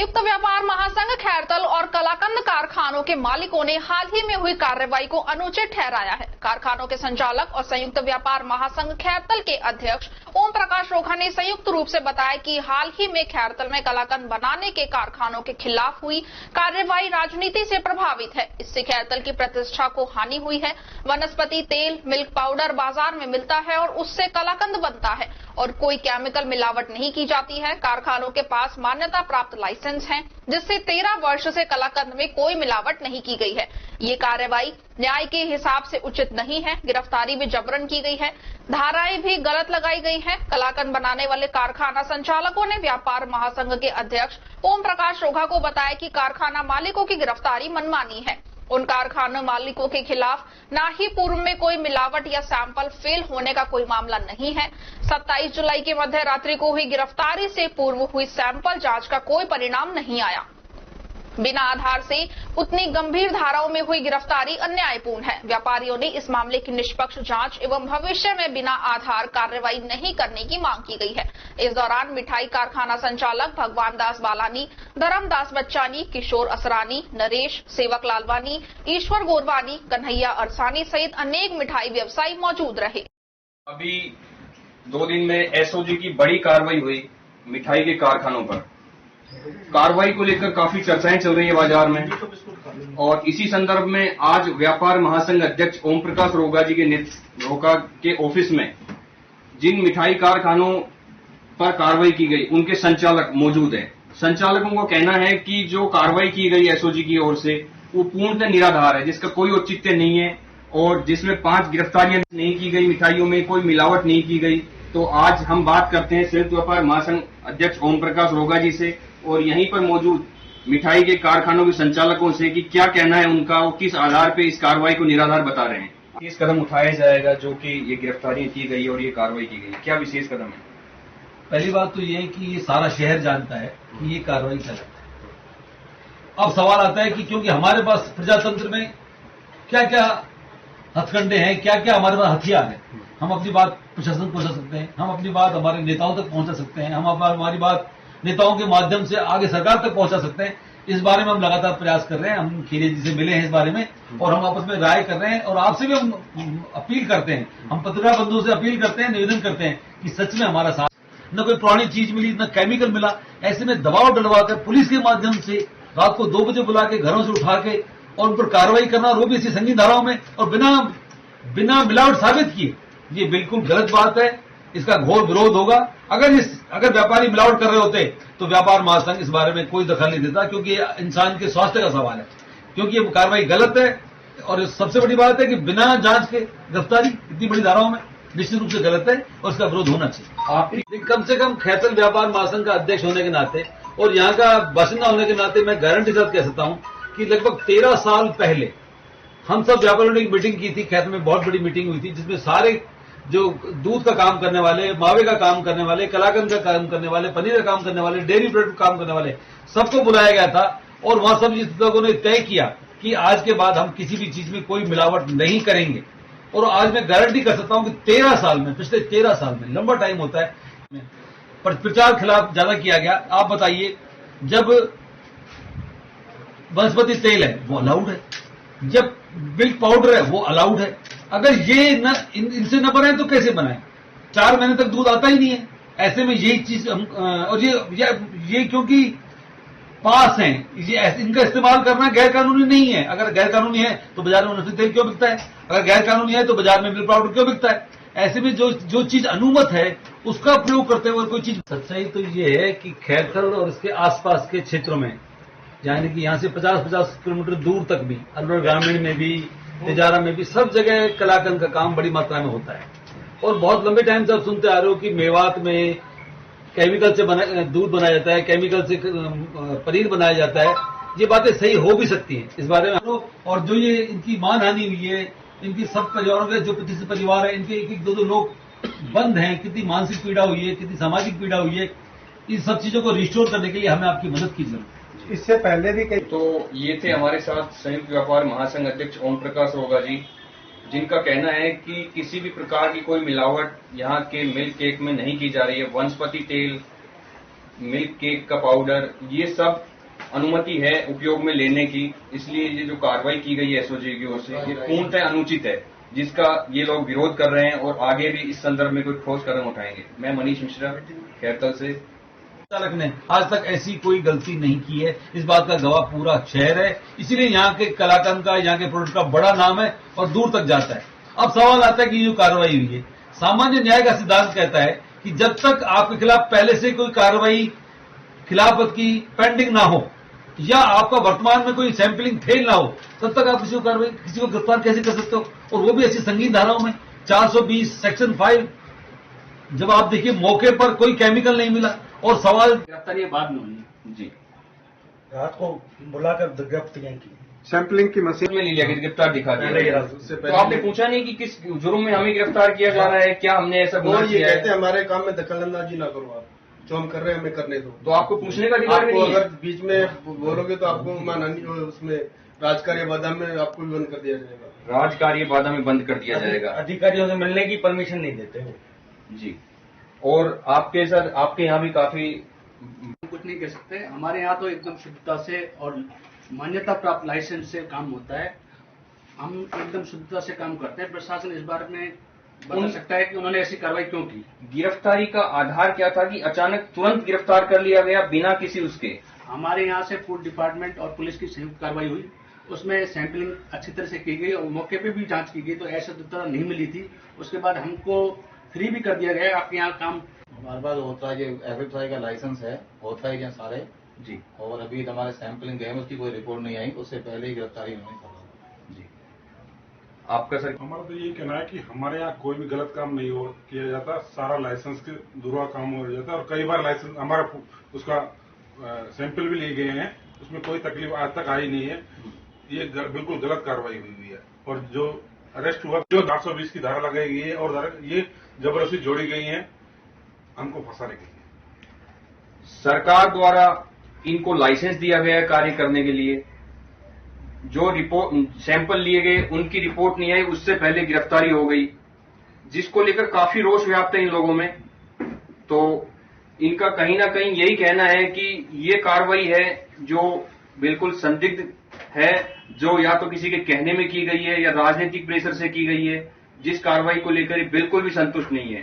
संयुक्त व्यापार महासंघ खैरतल और कलाकंद कारखानों के मालिकों ने हाल ही में हुई कार्रवाई को अनुचित ठहराया है। कारखानों के संचालक और संयुक्त व्यापार महासंघ खैरतल के अध्यक्ष ओम प्रकाश रोखा ने संयुक्त रूप से बताया कि हाल ही में खैरतल में कलाकंद बनाने के कारखानों के खिलाफ हुई कार्रवाई राजनीति से प्रभावित है। इससे खैरतल की प्रतिष्ठा को हानि हुई है। वनस्पति तेल, मिल्क पाउडर बाजार में मिलता है और उससे कलाकंद बनता है और कोई केमिकल मिलावट नहीं की जाती है। कारखानों के पास मान्यता प्राप्त लाइसेंस है जिससे 13 वर्ष से कलाकंद में कोई मिलावट नहीं की गई है। ये कार्रवाई न्याय के हिसाब से उचित नहीं है। गिरफ्तारी भी जबरन की गई है, धाराएं भी गलत लगाई गई है। कलाकंद बनाने वाले कारखाना संचालकों ने व्यापार महासंघ के अध्यक्ष ओम प्रकाश रोखा को बताया कि कारखाना मालिकों की गिरफ्तारी मनमानी है। उन कारखाना मालिकों के खिलाफ ना ही पूर्व में कोई मिलावट या सैंपल फेल होने का कोई मामला नहीं है। 27 जुलाई की मध्य रात्रि को हुई गिरफ्तारी से पूर्व हुई सैंपल जांच का कोई परिणाम नहीं आया। बिना आधार से उतनी गंभीर धाराओं में हुई गिरफ्तारी अन्यायपूर्ण है। व्यापारियों ने इस मामले की निष्पक्ष जांच एवं भविष्य में बिना आधार कार्रवाई नहीं करने की मांग की गई है। इस दौरान मिठाई कारखाना संचालक भगवान दास बालानी, धर्मदास बच्चानी, किशोर असरानी, नरेश, सेवक लालवानी, ईश्वर गोरवानी, कन्हैया अरसानी सहित अनेक मिठाई व्यवसायी मौजूद रहे। अभी 2 दिन में एसओजी की बड़ी कार्रवाई हुई मिठाई के कारखानों पर। कार्रवाई को लेकर काफी चर्चाएं चल रही है बाजार में और इसी संदर्भ में आज व्यापार महासंघ अध्यक्ष ओम प्रकाश रोखा जी के ऑफिस में जिन मिठाई कारखानों पर कार्रवाई की गई उनके संचालक मौजूद हैं। संचालकों का कहना है कि जो कार्रवाई की गई एसओजी की ओर से वो पूर्णतः निराधार है, जिसका कोई औचित्य नहीं है और जिसमें 5 गिरफ्तारियां नहीं की गई, मिठाइयों में कोई मिलावट नहीं की गई। तो आज हम बात करते हैं संयुक्त व्यापार महासंघ अध्यक्ष ओम प्रकाश रोखा जी से और यहीं पर मौजूद मिठाई के कारखानों के संचालकों से कि क्या कहना है उनका और किस आधार पे इस कार्रवाई को निराधार बता रहे हैं। किस कदम उठाया जाएगा जो कि ये गिरफ्तारी की गई और ये कार्रवाई की गई, क्या विशेष कदम है? पहली बात तो ये है कि ये सारा शहर जानता है कि ये कार्रवाई गलत है। अब सवाल आता है कि क्योंकि हमारे पास प्रजातंत्र में क्या क्या हथकंडे हैं, क्या क्या हमारे पास हथियार है, हम अपनी बात प्रशासन को पहुंचा सकते हैं, हम अपनी बात हमारे नेताओं तक पहुंचा सकते हैं, हम हमारी बात नेताओं के माध्यम से आगे सरकार तक पहुंचा सकते हैं। इस बारे में हम लगातार प्रयास कर रहे हैं। हम खीरे जी से मिले हैं इस बारे में और हम आपस में राय कर रहे हैं और आपसे भी हम अपील करते हैं, हम पत्रकार बंधुओं से अपील करते हैं, निवेदन करते हैं कि सच में हमारा साथ न कोई पुरानी चीज मिली, न केमिकल मिला। ऐसे में दबाव डलवाकर पुलिस के माध्यम से रात को 2 बजे बुला के घरों से उठा के और उन पर कार्रवाई करना और वो भी ऐसी संगीन धाराओं में और बिना मिलावट साबित किए, ये बिल्कुल गलत बात है। इसका घोर विरोध होगा। अगर व्यापारी मिलावट कर रहे होते तो व्यापार महासंघ इस बारे में कोई दखल नहीं देता, क्योंकि ये इंसान के स्वास्थ्य का सवाल है, क्योंकि ये कार्रवाई गलत है। और सबसे बड़ी बात है कि बिना जांच के गिरफ्तारी इतनी बड़ी धाराओं में निश्चित रूप से गलत है और इसका विरोध होना चाहिए। आप कम से कम खैरतल व्यापार महासंघ का अध्यक्ष होने के नाते और यहाँ का बासिंदा होने के नाते मैं गारंटी के साथ कह सकता हूँ कि लगभग 13 साल पहले हम सब व्यापारियों ने एक मीटिंग की थी। खैरतल में बहुत बड़ी मीटिंग हुई थी जिसमें सारे जो दूध का काम करने वाले, मावे का काम करने वाले, कलाकंद का काम करने वाले, पनीर का काम करने वाले, डेयरी प्रोडक्ट का काम करने वाले सबको बुलाया गया था और वहां सब लोगों ने तय किया कि आज के बाद हम किसी भी चीज में कोई मिलावट नहीं करेंगे। और आज मैं गारंटी कर सकता हूं कि 13 साल में, पिछले 13 साल में, लंबा टाइम होता है, प्रचार खिलाफ ज्यादा किया गया। आप बताइए, जब वनस्पति तेल है वो अलाउड है, जब मिल्क पाउडर है वो अलाउड है। अगर ये इनसे न बनाए तो कैसे बनाए? 4 महीने तक दूध आता ही नहीं है। ऐसे में यही चीज हम और ये क्योंकि पास हैं, इनका इस्तेमाल करना गैर कानूनी नहीं है। अगर गैर कानूनी है तो बाजार में वनस्पति तेल क्यों बिकता है? अगर गैर कानूनी है तो बाजार में मिल्क पाउडर क्यों बिकता है? ऐसे में जो चीज अनुमत है उसका प्रयोग करते हुए कोई चीज। सच्चाई तो ये है कि खैरतल और इसके आसपास के क्षेत्रों में, यानी कि यहाँ से 50-50 किलोमीटर दूर तक भी, अर्बन ग्रामीण में भी, तिजारा में भी, सब जगह कलाकंद का काम बड़ी मात्रा में होता है। और बहुत लंबे टाइम से आप सुनते आ रहे हो कि मेवात में केमिकल से दूध बनाया जाता है, केमिकल से पनीर बनाया जाता है। ये बातें सही हो भी सकती हैं, इस बारे में। और जो ये इनकी मानहानि हुई है, इनकी सब परिवारों के जो 25 परिवार है, इनके 1-2 लोग बंद हैं, कितनी मानसिक पीड़ा हुई है, कितनी सामाजिक पीड़ा हुई है, इन सब चीजों को रिस्टोर करने के लिए हमें आपकी मदद की जरूरत है। इससे पहले भी कई तो ये थे हमारे साथ संयुक्त व्यापार महासंघ अध्यक्ष ओम प्रकाश रोखा जी, जिनका कहना है कि किसी भी प्रकार की कोई मिलावट यहाँ के मिल्क केक में नहीं की जा रही है। वनस्पति तेल, मिल्क केक का पाउडर, ये सब अनुमति है उपयोग में लेने की, इसलिए ये जो कार्रवाई की गई है एसओजी की ओर से ये पूर्णतः अनुचित है, जिसका ये लोग विरोध कर रहे हैं और आगे भी इस संदर्भ में कोई ठोस कदम उठाएंगे। मैं मनीष मिश्रा, खैरतल से। चालक ने आज तक ऐसी कोई गलती नहीं की है, इस बात का गवाह पूरा शहर है। इसीलिए यहाँ के कलाकंद का, यहाँ के प्रोडक्ट का बड़ा नाम है और दूर तक जाता है। अब सवाल आता है कि ये जो कार्रवाई हुई है, सामान्य न्याय का सिद्धांत कहता है कि जब तक आपके खिलाफ पहले से कोई कार्रवाई खिलाफत की पेंडिंग ना हो या आपका वर्तमान में कोई सैंपलिंग फेल ना हो, तब तक आप किसी को गिरफ्तार कैसे कर सकते हो, और वो भी ऐसी संगीन धाराओं में 420 सेक्शन 5। जब आप देखिए मौके पर कोई केमिकल नहीं मिला और सवाल गिरफ्तारी बाद में हुई जी, रात को बुलाकर गिरफ्तारियां की, सैंपलिंग की मशीन में ले लिया कि गिरफ्तार दिखा दिया। तो आपने पूछा नहीं कि किस जुर्म में हमें गिरफ्तार किया जा रहा है, क्या हमने ऐसा वो गुनाह ये किया कहते है? हैं हमारे काम में दखलंदाजी ना करो, आप जो हम कर रहे हैं हमें करने दो। तो आपको पूछने का अधिकार आपको नहीं है। अगर बीच में बोलोगे तो आपको मानहानि उसमें राजकार्य बाधा में आपको भी बंद कर दिया जाएगा। राजकार्य बाधा में बंद कर दिया जाएगा अधिकारियों से मिलने की परमिशन नहीं देते हो जी। और आपके सर, आपके यहाँ भी काफी कुछ नहीं कह सकते। हमारे यहाँ तो एकदम शुद्धता से और मान्यता प्राप्त लाइसेंस से काम होता है। हम एकदम शुद्धता से काम करते हैं। प्रशासन इस बारे में बता सकता है कि उन्होंने ऐसी कार्रवाई क्यों की। गिरफ्तारी का आधार क्या था कि अचानक तुरंत गिरफ्तार कर लिया गया बिना किसी उसके? हमारे यहाँ से फूड डिपार्टमेंट और पुलिस की संयुक्त कार्रवाई हुई, उसमें सैंपलिंग अच्छी तरह से की गई और मौके पे भी जांच की गई, तो ऐसा तरह नहीं मिली थी। उसके बाद हमको फ्री भी कर दिया गया। आपके यहाँ काम हमारे पास होता है, जो एफएसआई का लाइसेंस है होता है क्या सारे जी। और अभी हमारे सैंपलिंग गए उसकी कोई रिपोर्ट नहीं आई, उससे पहले ही गिरफ्तारी उन्होंने कर दी जी। आपका सर? हमारा तो ये कहना है कि हमारे यहाँ कोई भी गलत काम नहीं किया जाता, सारा लाइसेंस के दुरुआ काम हो जाता है और कई बार लाइसेंस हमारा उसका सैंपल भी लिए गए हैं, उसमें कोई तकलीफ आज तक आई नहीं है। ये बिल्कुल गलत कार्रवाई हुई है और जो अरेस्ट हुआ जो 420 की धारा लगाई गई है और ये जबरदस्ती जोड़ी गई है हमको फंसाने के लिए। सरकार द्वारा इनको लाइसेंस दिया गया है कार्य करने के लिए, जो रिपोर्ट सैंपल लिए गए उनकी रिपोर्ट नहीं आई, उससे पहले गिरफ्तारी हो गई, जिसको लेकर काफी रोष व्याप्त है इन लोगों में। तो इनका कहीं ना कहीं यही कहना है कि ये कार्रवाई है जो बिल्कुल संदिग्ध है, जो या तो किसी के कहने में की गई है या राजनीतिक प्रेशर से की गई है, जिस कार्रवाई को लेकर ये बिल्कुल भी संतुष्ट नहीं है।